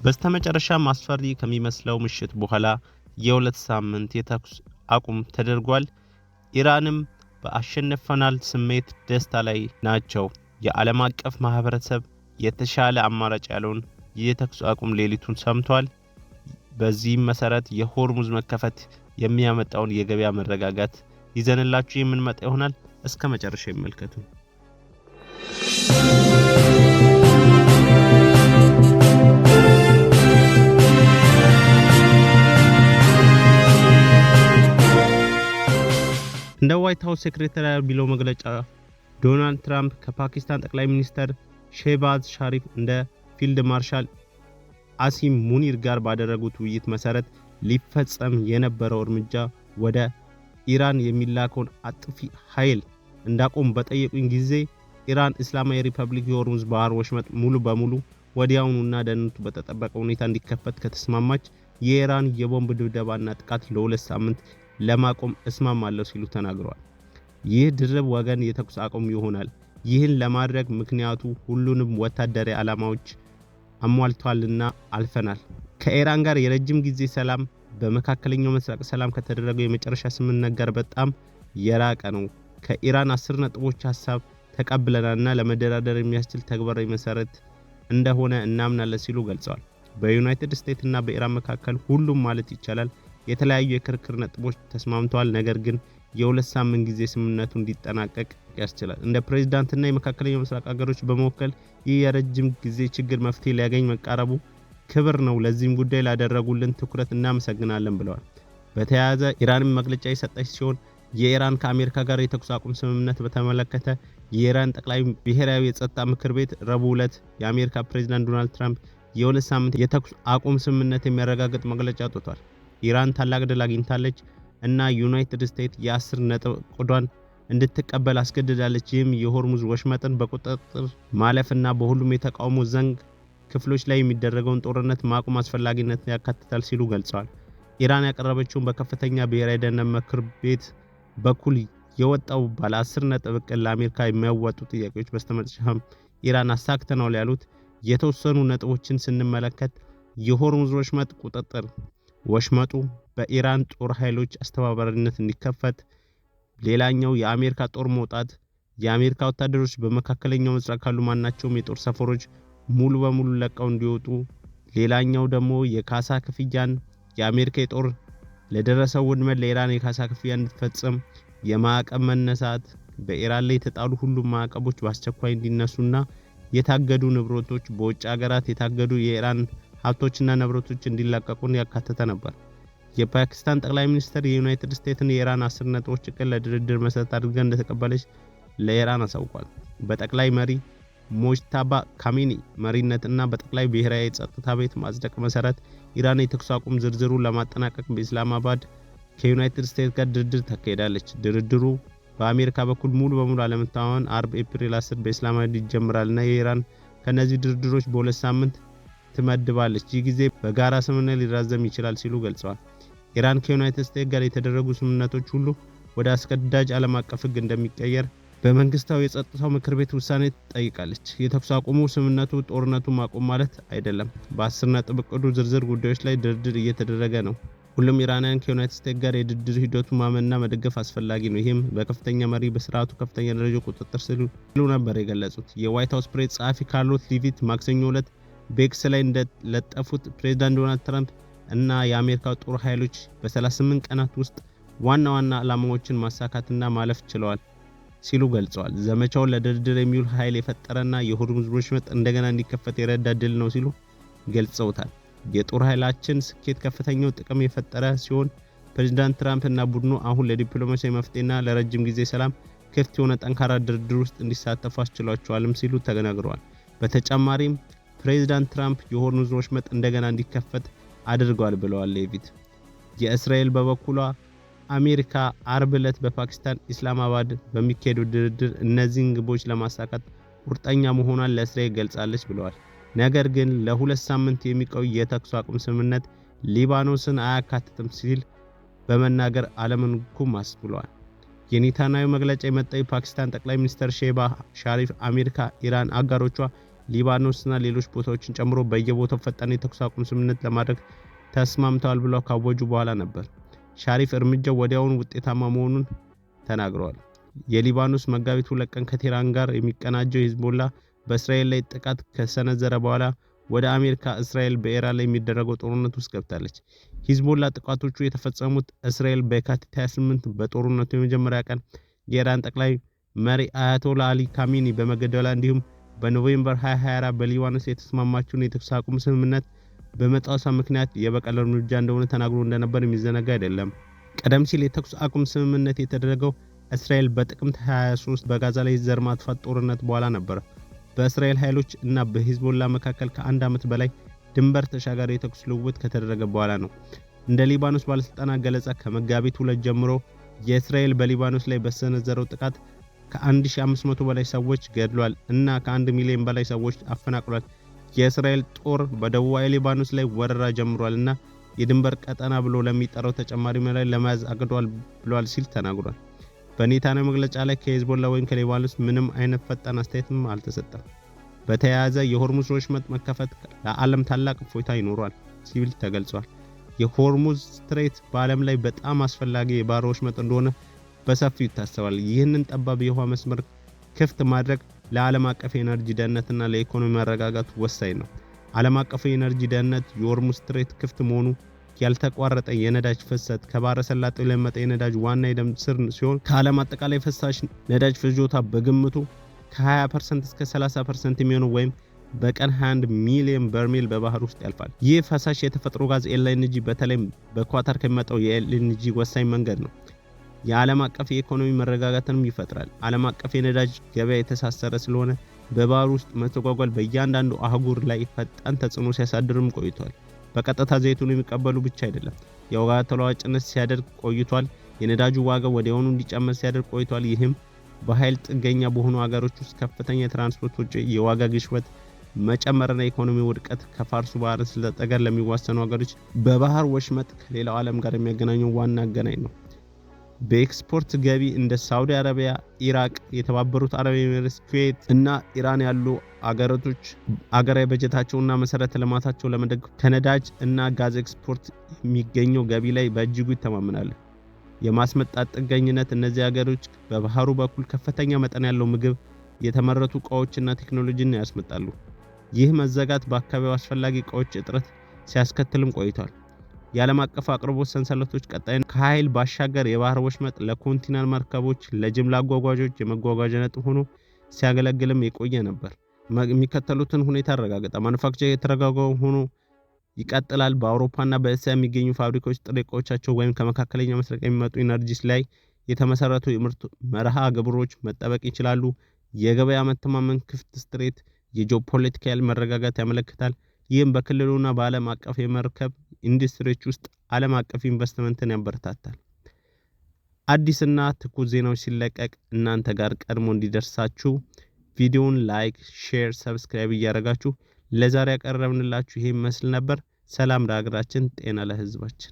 በስተመጨረሻም አስፈሪ ከሚመስለው ምሽት በኋላ የሁለት ሳምንት የተኩስ አቁም ተደርጓል። ኢራንም በአሸነፈናል ስሜት ደስታ ላይ ናቸው። የዓለም አቀፍ ማህበረሰብ የተሻለ አማራጭ ያለውን የተኩስ አቁም ሌሊቱን ሰምቷል። በዚህም መሰረት የሆርሙዝ መከፈት የሚያመጣውን የገበያ መረጋጋት ይዘንላችሁ የምንመጣ ይሆናል። እስከ መጨረሻ ይመልከቱ። እንደ ዋይት ሃውስ ሴክሬታሪ ቢሎ መግለጫ ዶናልድ ትራምፕ ከፓኪስታን ጠቅላይ ሚኒስትር ሼህባዝ ሻሪፍ እንደ ፊልድ ማርሻል አሲም ሙኒር ጋር ባደረጉት ውይይት መሰረት ሊፈጸም የነበረው እርምጃ ወደ ኢራን የሚላከውን አጥፊ ኃይል እንዳቆም በጠየቁኝ ጊዜ ኢራን እስላማዊ ሪፐብሊክ የሆርሙዝ ባህር ወሽመጥ ሙሉ በሙሉ ወዲያውኑና ደህንነቱ በተጠበቀ ሁኔታ እንዲከፈት ከተስማማች የኢራን የቦምብ ድብደባና ጥቃት ለሁለት ሳምንት ለማቆም እስማማለሁ ሲሉ ተናግረዋል። ይህ ድርብ ወገን የተኩስ አቁም ይሆናል። ይህን ለማድረግ ምክንያቱ ሁሉንም ወታደራዊ ዓላማዎች አሟልቷልና አልፈናል። ከኢራን ጋር የረጅም ጊዜ ሰላም በመካከለኛው ምስራቅ ሰላም ከተደረገው የመጨረሻ ስምምነት ጋር በጣም የራቀ ነው። ከኢራን 10 ነጥቦች ሐሳብ ተቀብለናልና ለመደራደር የሚያስችል ተግባራዊ መሰረት እንደሆነ እናምናለን ሲሉ ገልጸዋል። በዩናይትድ ስቴትስ እና በኢራን መካከል ሁሉም ማለት ይቻላል የተለያዩ የክርክር ነጥቦች ተስማምተዋል። ነገር ግን የሁለት ሳምንት ጊዜ ስምምነቱ እንዲጠናቀቅ ያስችላል። እንደ ፕሬዝዳንትና የመካከለኛው ምስራቅ ሀገሮች በመወከል ይህ የረጅም ጊዜ ችግር መፍትሄ ሊያገኝ መቃረቡ ክብር ነው። ለዚህም ጉዳይ ላደረጉልን ትኩረት እናመሰግናለን ብለዋል። በተያያዘ ኢራንም መግለጫ የሰጠች ሲሆን የኢራን ከአሜሪካ ጋር የተኩስ አቁም ስምምነት በተመለከተ የኢራን ጠቅላይ ብሔራዊ የጸጥታ ምክር ቤት ረቡዕ ዕለት የአሜሪካ ፕሬዝዳንት ዶናልድ ትራምፕ የሁለት ሳምንት የተኩስ አቁም ስምምነት የሚያረጋግጥ መግለጫ አውጥቷል። ኢራን ታላቅ ድል አግኝታለች እና ዩናይትድ ስቴትስ የ10 ነጥብ ዕቅዷን እንድትቀበል አስገድዳለች። ይህም የሆርሙዝ ወሽመጥን በቁጥጥር ማለፍና በሁሉም የተቃውሞ ዘንግ ክፍሎች ላይ የሚደረገውን ጦርነት ማቆም አስፈላጊነትን ያካትታል ሲሉ ገልጸዋል። ኢራን ያቀረበችውን በከፍተኛ ብሔራዊ ደህንነት ምክር ቤት በኩል የወጣው ባለ 10 ነጥብ ዕቅድ ለአሜሪካ የሚያዋጡ ጥያቄዎች በስተመጨረሻም ኢራን አሳክተናል ያሉት የተወሰኑ ነጥቦችን ስንመለከት የሆርሙዝ ወሽመጥ ቁጥጥር ወሽመጡ በኢራን ጦር ኃይሎች አስተባባሪነት እንዲከፈት፣ ሌላኛው የአሜሪካ ጦር መውጣት፣ የአሜሪካ ወታደሮች በመካከለኛው ምስራቅ ካሉ ማናቸውም የጦር ሰፈሮች ሙሉ በሙሉ ለቀው እንዲወጡ፣ ሌላኛው ደግሞ የካሳ ክፍያን የአሜሪካ የጦር ለደረሰው ውድመት ለኢራን የካሳ ክፍያ እንድትፈጽም፣ የማዕቀብ መነሳት፣ በኢራን ላይ የተጣሉ ሁሉም ማዕቀቦች በአስቸኳይ እንዲነሱና የታገዱ ንብረቶች በውጭ ሀገራት የታገዱ የኢራን ሀብቶችና ንብረቶች እንዲለቀቁን ያካተተ ነበር። የፓኪስታን ጠቅላይ ሚኒስትር የዩናይትድ ስቴትስን የኢራን 10 ነጥቦች ዕቅድ ለድርድር መሰረት አድርጋ እንደተቀበለች ለኢራን አሳውቋል። በጠቅላይ መሪ ሞጅታባ ካሚኒ መሪነትና በጠቅላይ ብሔራዊ የጸጥታ ቤት ማጽደቅ መሰረት ኢራን የተኩስ አቁም ዝርዝሩን ለማጠናቀቅ በኢስላማባድ ከዩናይትድ ስቴትስ ጋር ድርድር ታካሂዳለች። ድርድሩ በአሜሪካ በኩል ሙሉ በሙሉ አለመተማመን አርብ ኤፕሪል 10 በኢስላማባድ ይጀምራልና የኢራን ከነዚህ ድርድሮች በሁለት ሳምንት ትመድባለች። ይህ ጊዜ በጋራ ስምምነት ሊራዘም ይችላል ሲሉ ገልጸዋል። ኢራን ከዩናይትድ ስቴትስ ጋር የተደረጉ ስምምነቶች ሁሉ ወደ አስገዳጅ ዓለም አቀፍ ሕግ እንደሚቀየር በመንግስታዊ የጸጥታው ምክር ቤት ውሳኔ ጠይቃለች። የተኩስ አቁሙ ስምምነቱ ጦርነቱን ማቆም ማለት አይደለም። በ10 ነጥብ ዕቅዱ ዝርዝር ጉዳዮች ላይ ድርድር እየተደረገ ነው። ሁሉም ኢራናውያን ከዩናይትድ ስቴትስ ጋር የድርድር ሂደቱ ማመንና መደገፍ አስፈላጊ ነው። ይህም በከፍተኛ መሪ በስርዓቱ ከፍተኛ ደረጃ ቁጥጥር ሲሉ ነበር የገለጹት። የዋይት ሃውስ ፕሬስ ጸሐፊ ካርሎት ሊቪት ማክሰኞ ዕለት በኤክስ ላይ እንደለጠፉት ፕሬዝዳንት ዶናልድ ትራምፕ እና የአሜሪካ ጦር ኃይሎች በ38 ቀናት ውስጥ ዋና ዋና ዓላማዎችን ማሳካትና ማለፍ ችለዋል ሲሉ ገልጸዋል። ዘመቻውን ለድርድር የሚውል ኃይል የፈጠረና የሆርሙዝ ወሽመጥ እንደገና እንዲከፈት የረዳ ድል ነው ሲሉ ገልጸውታል። የጦር ኃይላችን ስኬት ከፍተኛው ጥቅም የፈጠረ ሲሆን ፕሬዝዳንት ትራምፕ እና ቡድኑ አሁን ለዲፕሎማሲያዊ መፍትሄና ለረጅም ጊዜ ሰላም ክፍት የሆነ ጠንካራ ድርድር ውስጥ እንዲሳተፉ አስችሏቸዋልም ሲሉ ተናግረዋል። በተጨማሪም ፕሬዝዳንት ትራምፕ የሆርሙዝ ወሽመጥ እንደገና እንዲከፈት አድርጓል ብለዋል ሌቪት። የእስራኤል በበኩሏ አሜሪካ አርብ ዕለት በፓኪስታን ኢስላማባድ በሚካሄደው ድርድር እነዚህን ግቦች ለማሳካት ቁርጠኛ መሆኗን ለእስራኤል ገልጻለች ብለዋል። ነገር ግን ለሁለት ሳምንት የሚቆይ የተኩስ አቁም ስምምነት ሊባኖስን አያካትትም ሲል በመናገር አለመንኩም አስብሏል። የኔታንያሁ መግለጫ የመጣው የፓኪስታን ጠቅላይ ሚኒስትር ሼህባዝ ሻሪፍ አሜሪካ፣ ኢራን አጋሮቿ ሊባኖስና ሌሎች ቦታዎችን ጨምሮ በየቦታው ፈጣን የተኩስ አቁም ስምምነት ለማድረግ ተስማምተዋል ብለው ካወጁ በኋላ ነበር። ሻሪፍ እርምጃው ወዲያውኑ ውጤታማ መሆኑን ተናግረዋል። የሊባኖስ መጋቢት 2 ቀን ከቴህራን ጋር የሚቀናጀው ሂዝቦላ በእስራኤል ላይ ጥቃት ከሰነዘረ በኋላ ወደ አሜሪካ እስራኤል በኢራን ላይ የሚደረገው ጦርነት ውስጥ ገብታለች። ሂዝቦላ ጥቃቶቹ የተፈጸሙት እስራኤል በየካቲት 28 በጦርነቱ የመጀመሪያ ቀን የኢራን ጠቅላይ መሪ አያቶላ አሊ ካሚኒ በመገደሏ እንዲሁም በኖቬምበር 2024 በሊባኖስ የተስማማችውን የተኩስ አቁም ስምምነት በመጣሷ ምክንያት የበቀል እርምጃ እንደሆነ ተናግሮ እንደነበር የሚዘነጋ አይደለም። ቀደም ሲል የተኩስ አቁም ስምምነት የተደረገው እስራኤል በጥቅምት 23 በጋዛ ላይ ዘር ማጥፋት ጦርነት በኋላ ነበር። በእስራኤል ኃይሎች እና በሂዝቦላ መካከል ከአንድ ዓመት በላይ ድንበር ተሻጋሪ የተኩስ ልውውጥ ከተደረገ በኋላ ነው። እንደ ሊባኖስ ባለስልጣናት ገለጻ ከመጋቢት 2 ጀምሮ የእስራኤል በሊባኖስ ላይ በሰነዘረው ጥቃት ከ1500 በላይ ሰዎች ገድሏል እና ከ1 ሚሊዮን በላይ ሰዎች አፈናቅሏል። የእስራኤል ጦር በደቡባዊ ሊባኖስ ላይ ወረራ ጀምሯል እና የድንበር ቀጠና ብሎ ለሚጠራው ተጨማሪ መሬት ለመያዝ አቅዷል ብሏል ሲል ተናግሯል። በኔታንያሁ መግለጫ ላይ ከሂዝቦላ ወይም ከሊባኖስ ምንም አይነት ፈጣን አስተያየትም አልተሰጠም። በተያያዘ የሆርሙዝ ወሽመጥ መከፈት ለዓለም ታላቅ እፎይታ ይኖረዋል ሲል ተገልጿል። የሆርሙዝ ስትሬት በዓለም ላይ በጣም አስፈላጊ የባህር ወሽመጥ እንደሆነ በሰፊው ይታሰባል። ይህንን ጠባብ የውሃ መስመር ክፍት ማድረግ ለዓለም አቀፍ የኤነርጂ ደህንነትና ለኢኮኖሚ መረጋጋት ወሳኝ ነው። ዓለም አቀፍ የኤነርጂ ደህንነት የሆርሙዝ ስትሬት ክፍት መሆኑ ያልተቋረጠ የነዳጅ ፍሰት ከባህረ ሰላጤው ለመጣ የነዳጅ ዋና የደም ስር ሲሆን ከዓለም አጠቃላይ ፈሳሽ ነዳጅ ፍጆታ በግምቱ ከ20% እስከ 30% የሚሆነው ወይም በቀን 21 ሚሊዮን በርሜል በባህር ውስጥ ያልፋል። ይህ ፈሳሽ የተፈጥሮ ጋዝ ኤልኤንጂ በተለይም በኳታር ከሚመጣው የኤልኤንጂ ወሳኝ መንገድ ነው። የዓለም አቀፍ የኢኮኖሚ መረጋጋትንም ይፈጥራል። ዓለም አቀፍ የነዳጅ ገበያ የተሳሰረ ስለሆነ በባህር ውስጥ መስተጓጓል በእያንዳንዱ አህጉር ላይ ፈጣን ተጽዕኖ ሲያሳድርም ቆይቷል። በቀጥታ ዘይቱን የሚቀበሉ ብቻ አይደለም፣ የዋጋ ተለዋዋጭነት ሲያደርግ ቆይቷል። የነዳጁ ዋጋ ወዲያውኑ እንዲጨምር ሲያደርግ ቆይቷል። ይህም በኃይል ጥገኛ በሆኑ ሀገሮች ውስጥ ከፍተኛ የትራንስፖርት ወጪ፣ የዋጋ ግሽበት መጨመርና የኢኮኖሚ ውድቀት ከፋርሱ ባህረ ሰላጤ ጋር ለሚዋሰኑ ሀገሮች በባህር ወሽመጥ ከሌላው ዓለም ጋር የሚያገናኘው ዋና አገናኝ ነው። በኤክስፖርት ገቢ እንደ ሳውዲ አረቢያ፣ ኢራቅ፣ የተባበሩት አረብ ኤሚሬትስ፣ ኩዌት እና ኢራን ያሉ አገራቶች አገራዊ በጀታቸውና መሰረተ ልማታቸው ለመደገፍ ከነዳጅ እና ጋዝ ኤክስፖርት የሚገኘው ገቢ ላይ በእጅጉ ይተማመናሉ። የማስመጣት ጥገኝነት እነዚህ ሀገሮች በባህሩ በኩል ከፍተኛ መጠን ያለው ምግብ፣ የተመረቱ ዕቃዎችና ቴክኖሎጂን ያስመጣሉ። ይህ መዘጋት በአካባቢው አስፈላጊ ዕቃዎች እጥረት ሲያስከትልም ቆይቷል። የዓለም አቀፍ አቅርቦት ሰንሰለቶች ቀጣይ ከኃይል ባሻገር የባህር ወሽመጥ ለኮንቴነር መርከቦች፣ ለጅምላ አጓጓዦች የመጓጓዣ ነጥብ ሆኖ ሲያገለግልም የቆየ ነበር። የሚከተሉትን ሁኔታ አረጋገጠ። ማኑፋክቸር የተረጋጋው ሆኖ ይቀጥላል። በአውሮፓና በእስያ የሚገኙ ፋብሪካዎች ጥሬ ዕቃዎቻቸው ወይም ከመካከለኛው ምስራቅ የሚመጡ ኢነርጂስ ላይ የተመሰረቱ የምርት መርሃ ግብሮች መጠበቅ ይችላሉ። የገበያ መተማመን ክፍት ስትሬት የጂኦፖለቲካል መረጋጋት ያመለክታል። ይህም በክልሉና በዓለም አቀፍ የመርከብ ኢንዱስትሪዎች ውስጥ ዓለም አቀፍ ኢንቨስትመንትን ያበረታታል። አዲስና ትኩስ ዜናዎች ሲለቀቅ እናንተ ጋር ቀድሞ እንዲደርሳችሁ ቪዲዮውን ላይክ፣ ሼር፣ ሰብስክራይብ እያደረጋችሁ ለዛሬ ያቀረብንላችሁ ይሄ መስል ነበር። ሰላም ለሀገራችን፣ ጤና ለሕዝባችን።